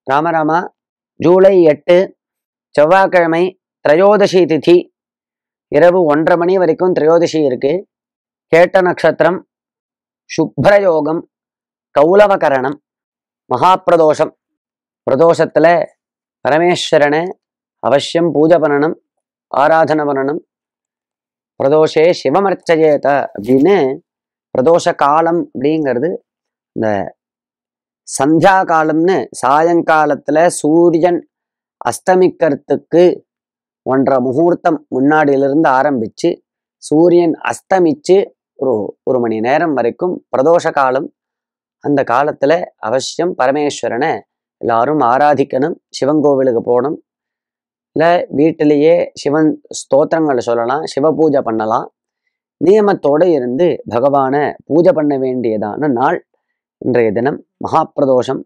ராமராமா ஜூலை 8 செவ்வாய்க்கிழமை திரையோதசி திதி இரவு 1:30 மணி வரைக்கும் திரையோதசி இருக்கு. கேட்ட நட்சத்திரம், சுப்ரயோகம், கௌலவகரணம், மகாபிரதோஷம். பிரதோஷத்துல பரமேஸ்வரனை அவசியம் பூஜை பண்ணணும், ஆராதனை பண்ணணும். பிரதோஷே சிவமர்ச்சயேத அப்படின்னு பிரதோஷ காலம் அப்படிங்கிறது இந்த சந்தியா காலம்னு சாயங்காலத்துல சூரியன் அஸ்தமிக்கிறதுக்கு 1:30 முகூர்த்தம் முன்னாடியிலிருந்து ஆரம்பிச்சு சூரியன் அஸ்தமிச்சு ஒரு மணி நேரம் வரைக்கும் பிரதோஷ காலம். அந்த காலத்துல அவசியம் பரமேஸ்வரனை எல்லாரும் ஆராதிக்கணும், சிவன் கோவிலுக்கு போகணும், இல்லை வீட்டிலேயே சிவன் ஸ்தோத்திரங்களை சொல்லலாம், சிவ பூஜை பண்ணலாம். நியமத்தோடு இருந்து பகவானை பூஜை பண்ண வேண்டியதான நாள் இன்றைய தினம் மகாபிரதோஷம்.